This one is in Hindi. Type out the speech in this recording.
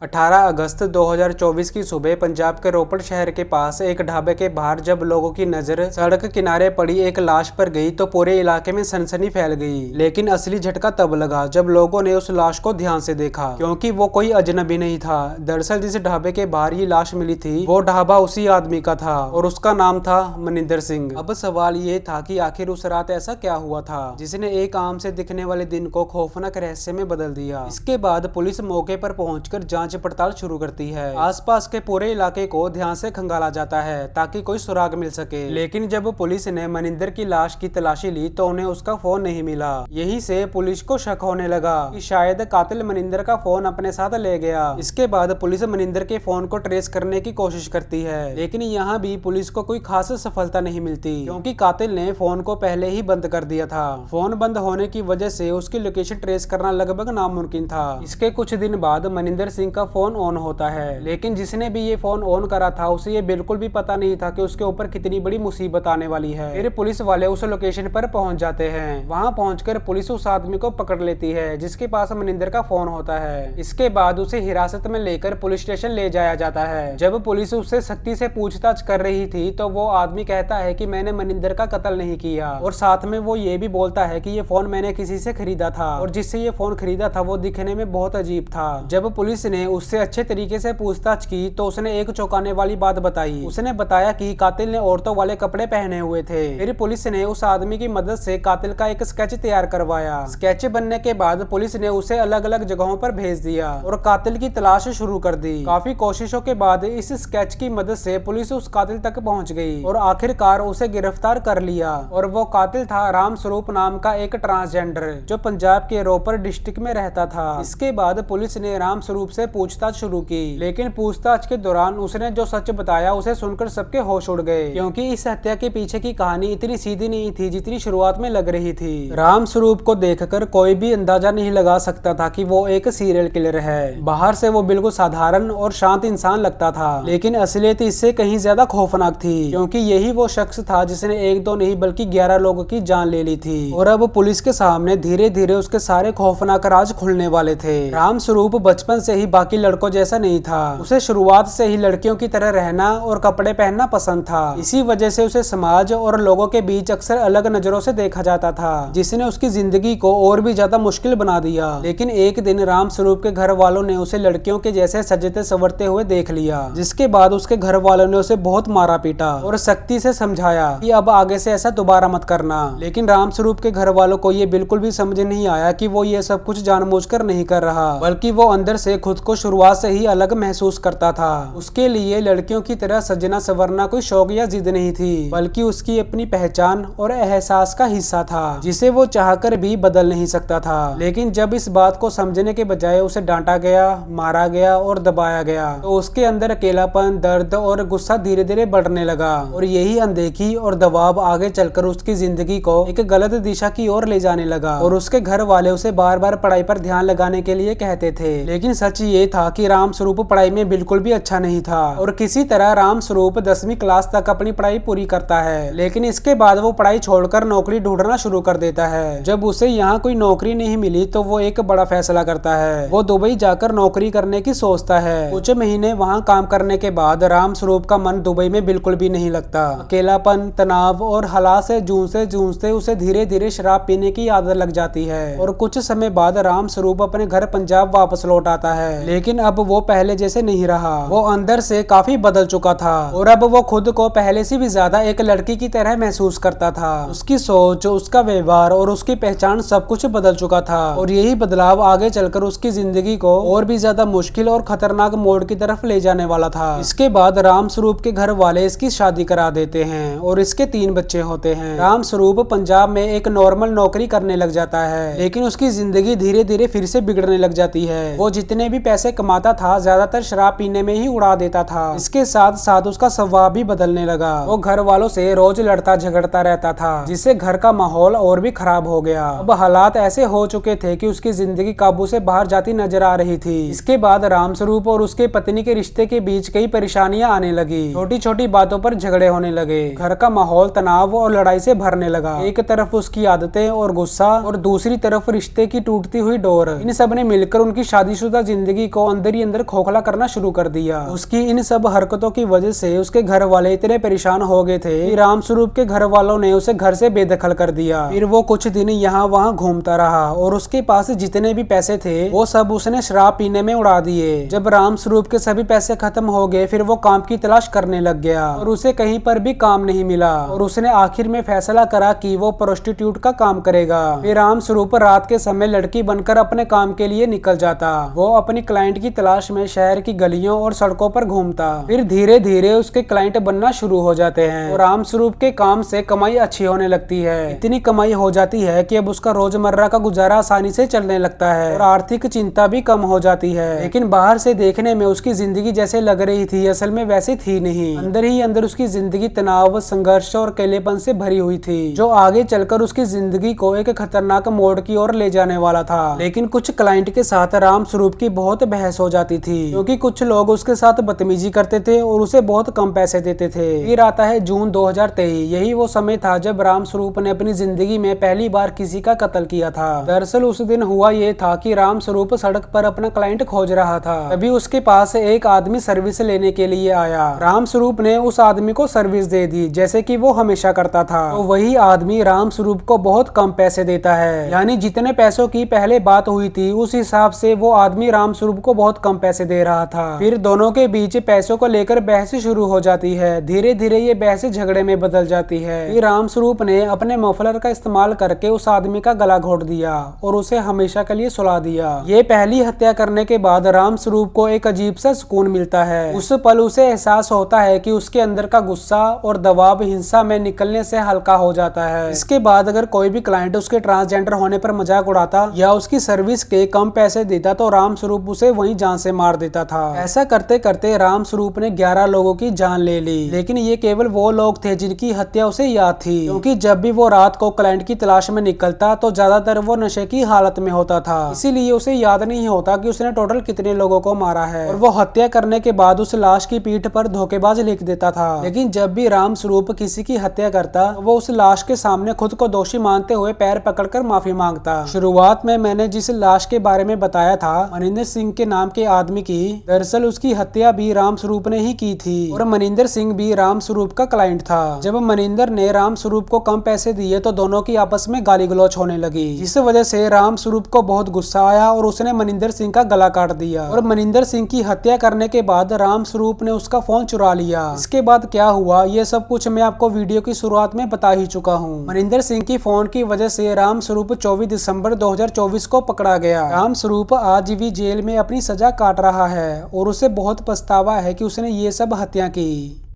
18 अगस्त 2024 की सुबह पंजाब के रोपड़ शहर के पास एक ढाबे के बाहर जब लोगों की नजर सड़क किनारे पड़ी एक लाश पर गई तो पूरे इलाके में सनसनी फैल गई। लेकिन असली झटका तब लगा जब लोगों ने उस लाश को ध्यान से देखा, क्योंकि वो कोई अजनबी नहीं था। दरअसल जिस ढाबे के बाहर ये लाश मिली थी वो ढाबा उसी आदमी का था और उसका नाम था मनिंदर सिंह। अब सवाल ये था कि आखिर उस रात ऐसा क्या हुआ था जिसने एक आम से दिखने वाले दिन को खौफनाक रहस्य में बदल दिया। इसके बाद पुलिस मौके पर पहुंचकर जांच पड़ताल शुरू करती है। आसपास के पूरे इलाके को ध्यान से खंगाला जाता है ताकि कोई सुराग मिल सके। लेकिन जब पुलिस ने मनिंदर की लाश की तलाशी ली तो उन्हें उसका फोन नहीं मिला। यही से पुलिस को शक होने लगा कि शायद कातिल मनिंदर का फोन अपने साथ ले गया। इसके बाद पुलिस मनिंदर के फोन को ट्रेस करने की कोशिश करती है, लेकिन यहाँ भी पुलिस को कोई खास सफलता नहीं मिलती, क्योंकि कातिल ने फोन को पहले ही बंद कर दिया था। फोन बंद होने की वजह से उसकी लोकेशन ट्रेस करना लगभग नामुमकिन था। इसके कुछ दिन बाद मनिंदर सिंह का फोन ऑन होता है, लेकिन जिसने भी ये फोन ऑन करा था उसे ये बिल्कुल भी पता नहीं था कि उसके ऊपर कितनी बड़ी मुसीबत आने वाली है। फिर पुलिस वाले उस लोकेशन पर पहुंच जाते हैं। वहां पहुंचकर पुलिस उस आदमी को पकड़ लेती है जिसके पास मनिंदर का फोन होता है। इसके बाद उसे हिरासत में लेकर पुलिस स्टेशन ले जाया जाता है। जब पुलिस उससे सख्ती से पूछताछ कर रही थी तो वो आदमी कहता है कि मैंने मनिंदर का कत्ल नहीं किया, और साथ में वो ये भी बोलता है कि ये फोन मैंने किसी से खरीदा था और जिससे ये फोन खरीदा था वो दिखने में बहुत अजीब था। जब पुलिस ने उससे अच्छे तरीके से पूछताछ की तो उसने एक चौंकाने वाली बात बताई। उसने बताया कि कातिल ने औरतों वाले कपड़े पहने हुए थे। फिर पुलिस ने उस आदमी की मदद से कातिल का एक स्केच तैयार करवाया। स्केच बनने के बाद पुलिस ने उसे अलग अलग जगहों पर भेज दिया और कातिल की तलाश शुरू कर दी। काफी कोशिशों के बाद इस स्केच की मदद से पुलिस उस कातिल तक पहुंच गई और आखिरकार उसे गिरफ्तार कर लिया। और वो कातिल था राम स्वरूप नाम का एक ट्रांसजेंडर जो पंजाब के रोपड़ डिस्ट्रिक्ट में रहता था। इसके बाद पुलिस ने राम स्वरूप से पूछताछ शुरू की, लेकिन पूछताछ के दौरान उसने जो सच बताया उसे सुनकर सबके होश उड़ गए, क्योंकि इस हत्या के पीछे की कहानी इतनी सीधी नहीं थी जितनी शुरुआत में लग रही थी। राम स्वरूप को देखकर कोई भी अंदाजा नहीं लगा सकता था कि वो एक सीरियल किलर है। बाहर से वो बिल्कुल साधारण और शांत इंसान लगता था, लेकिन असलियत इससे कहीं ज्यादा खौफनाक थी, क्योंकि यही वो शख्स था जिसने एक दो नहीं बल्कि 11 लोगों की जान ले ली थी। और अब पुलिस के सामने धीरे धीरे उसके सारे खौफनाक राज खुलने वाले थे। राम स्वरूप बचपन से ही बाकी लड़कों जैसा नहीं था। उसे शुरुआत से ही लड़कियों की तरह रहना और कपड़े पहनना पसंद था। इसी वजह से उसे समाज और लोगों के बीच अक्सर अलग नजरों से देखा जाता था, जिसने उसकी जिंदगी को और भी ज्यादा मुश्किल बना दिया। लेकिन एक दिन राम स्वरूप के घर वालों ने उसे लड़कियों के जैसे सजते संवरते हुए देख लिया, जिसके बाद उसके घर वालों ने उसे बहुत मारा पीटा और सख्ती से समझाया कि अब आगे से ऐसा दोबारा मत करना। लेकिन राम स्वरूप के घर वालों को ये बिल्कुल भी समझ नहीं आया कि वो ये सब कुछ जानबूझकर नहीं कर रहा, बल्कि वो अंदर से खुद को शुरुआत से ही अलग महसूस करता था। उसके लिए लड़कियों की तरह सजना संवरना कोई शौक या जिद नहीं थी, बल्कि उसकी अपनी पहचान और एहसास का हिस्सा था, जिसे वो चाहकर भी बदल नहीं सकता था। लेकिन जब इस बात को समझने के बजाय उसे डांटा गया, मारा गया और दबाया गया, तो उसके अंदर अकेलापन, दर्द और गुस्सा धीरे धीरे बढ़ने लगा। और यही अनदेखी और दबाव आगे चलकर उसकी जिंदगी को एक गलत दिशा की ओर ले जाने लगा। और उसके घर वाले उसे बार बार पढ़ाई पर ध्यान लगाने के लिए कहते थे, लेकिन सच ये था कि राम स्वरूप पढ़ाई में बिल्कुल भी अच्छा नहीं था। और किसी तरह राम स्वरूप 10वीं क्लास तक अपनी पढ़ाई पूरी करता है, लेकिन इसके बाद वो पढ़ाई छोड़कर नौकरी ढूंढना शुरू कर देता है। जब उसे यहाँ कोई नौकरी नहीं मिली तो वो एक बड़ा फैसला करता है। वो दुबई जाकर नौकरी करने की सोचता है। कुछ महीने वहाँ काम करने के बाद राम स्वरूप का मन दुबई में बिल्कुल भी नहीं लगता। अकेलापन, तनाव और हालात से जूझते उसे धीरे धीरे शराब पीने की आदत लग जाती है। और कुछ समय बाद राम स्वरूप अपने घर पंजाब वापस लौट आता है, लेकिन अब वो पहले जैसे नहीं रहा। वो अंदर से काफी बदल चुका था और अब वो खुद को पहले से भी ज्यादा एक लड़की की तरह महसूस करता था। उसकी सोच, उसका व्यवहार और उसकी पहचान सब कुछ बदल चुका था। और यही बदलाव आगे चलकर उसकी जिंदगी को और भी ज्यादा मुश्किल और खतरनाक मोड़ की तरफ ले जाने वाला था। इसके बाद राम स्वरूप के घर वाले इसकी शादी करा देते हैं और इसके 3 बच्चे होते हैं। राम स्वरूप पंजाब में एक नॉर्मल नौकरी करने लग जाता है, लेकिन उसकी जिंदगी धीरे धीरे फिर से बिगड़ने लग जाती है। वो जितने भी पैसे कमाता था ज्यादातर शराब पीने में ही उड़ा देता था। इसके साथ साथ उसका स्वभाव भी बदलने लगा। वो घर वालों से रोज लड़ता झगड़ता रहता था, जिससे घर का माहौल और भी खराब हो गया। अब हालात ऐसे हो चुके थे कि उसकी जिंदगी काबू से बाहर जाती नजर आ रही थी। इसके बाद राम स्वरूप और उसके पत्नी के रिश्ते के बीच कई परेशानियां आने लगी। छोटी छोटी बातों पर झगड़े होने लगे। घर का माहौल तनाव और लड़ाई से भरने लगा। एक तरफ उसकी आदतें और गुस्सा और दूसरी तरफ रिश्ते की टूटती हुई डोर। इन सब ने मिलकर उनकी शादीशुदा जिंदगी को अंदर ही अंदर खोखला करना शुरू कर दिया। उसकी इन सब हरकतों की वजह से उसके घर वाले इतने परेशान हो गए थे कि रामस्वरूप के घर वालों ने उसे घर से बेदखल कर दिया। फिर वो कुछ दिन यहाँ वहाँ घूमता रहा और उसके पास जितने भी पैसे थे वो सब उसने शराब पीने में उड़ा दिए। जब रामस्वरूप के सभी पैसे खत्म हो गए फिर वो काम की तलाश करने लग गया और उसे कहीं पर भी काम नहीं मिला और उसने आखिर में फैसला करा कि वो प्रोस्टिट्यूट का काम करेगा। फिर रामस्वरूप रात के समय लड़की बनकर अपने काम के लिए निकल जाता। वो अपनी क्लाइंट की तलाश में शहर की गलियों और सड़कों पर घूमता। फिर धीरे धीरे उसके क्लाइंट बनना शुरू हो जाते हैं और रामस्वरूप के काम से कमाई अच्छी होने लगती है। इतनी कमाई हो जाती है कि अब उसका रोजमर्रा का गुजारा आसानी से चलने लगता है और आर्थिक चिंता भी कम हो जाती है। लेकिन बाहर से देखने में उसकी जिंदगी जैसे लग रही थी असल में वैसी थी नहीं। अंदर ही अंदर उसकी जिंदगी तनाव, संघर्ष और अकेलेपन से भरी हुई थी जो आगे चलकर उसकी जिंदगी को एक खतरनाक मोड़ की ओर ले जाने वाला था। लेकिन कुछ क्लाइंट के साथ रामस्वरूप की बहुत बहस हो जाती थी क्योंकि कुछ लोग उसके साथ बदतमीजी करते थे और उसे बहुत कम पैसे देते थे। फिर आता है जून 2023। यही वो समय था जब रामस्वरूप ने अपनी जिंदगी में पहली बार किसी का कत्ल किया था। दरअसल उस दिन हुआ ये था कि रामस्वरूप सड़क पर अपना क्लाइंट खोज रहा था। तभी उसके पास एक आदमी सर्विस लेने के लिए आया। रामस्वरूप ने उस आदमी को सर्विस दे दी जैसे कि वो हमेशा करता था। तो वही आदमी रामस्वरूप को बहुत कम पैसे देता है, यानी जितने पैसों की पहले बात हुई थी उस हिसाब से वो आदमी रामस्वरूप को बहुत कम पैसे दे रहा था। फिर दोनों के बीच पैसों को लेकर बहस शुरू हो जाती है। धीरे धीरे ये बहस झगड़े में बदल जाती है। फिर रामस्वरूप ने अपने मफलर का इस्तेमाल करके उस आदमी का गला घोट दिया और उसे हमेशा के लिए सुला दिया। ये पहली हत्या करने के बाद रामस्वरूप को एक अजीब सा सुकून मिलता है। उस पल उसे एहसास होता है कि उसके अंदर का गुस्सा और दबाव हिंसा में निकलने से हल्का हो जाता है। इसके बाद अगर कोई भी क्लाइंट उसके ट्रांसजेंडर होने पर मजाक उड़ाता या उसकी सर्विस के कम पैसे देता तो रामस्वरूप उसे वहीं जान से मार देता था। ऐसा करते करते रामस्वरूप ने 11 लोगों की जान ले ली। लेकिन ये केवल वो लोग थे जिनकी हत्या उसे याद थी, क्योंकि जब भी वो रात को क्लाइंट की तलाश में निकलता तो ज्यादातर वो नशे की हालत में होता था। इसीलिए उसे याद नहीं होता कि उसने टोटल कितने लोगों को मारा है और वो हत्या करने के बाद उस लाश की पीठ पर धोखेबाज लिख देता था। लेकिन जब भी रामस्वरूप किसी की हत्या करता वो उस लाश के सामने खुद को दोषी मानते हुए पैर पकड़कर माफी मांगता। शुरुआत में मैंने जिस लाश के बारे में बताया था मनिंदर सिंह के नाम के आदमी की, दरअसल उसकी हत्या भी रामस्वरूप ने ही की थी और मनिंदर सिंह भी रामस्वरूप का क्लाइंट था। जब मनिंदर ने रामस्वरूप को कम पैसे दिए तो दोनों की आपस में गाली गलौच होने लगी, जिस वजह से रामस्वरूप को बहुत गुस्सा आया और उसने मनिंदर सिंह का गला काट दिया। और मनिंदर सिंह की हत्या करने के बाद रामस्वरूप ने उसका फोन चुरा लिया। इसके बाद क्या हुआ ये सब कुछ मैं आपको वीडियो की शुरुआत में बता ही चुका हूँ। मनिंदर सिंह की फोन की वजह से रामस्वरूप 24 दिसंबर 2024 को पकड़ा गया। रामस्वरूप आज भी जेल में अपनी सजा काट रहा है और उसे बहुत पछतावा है कि उसने ये सब हत्या की।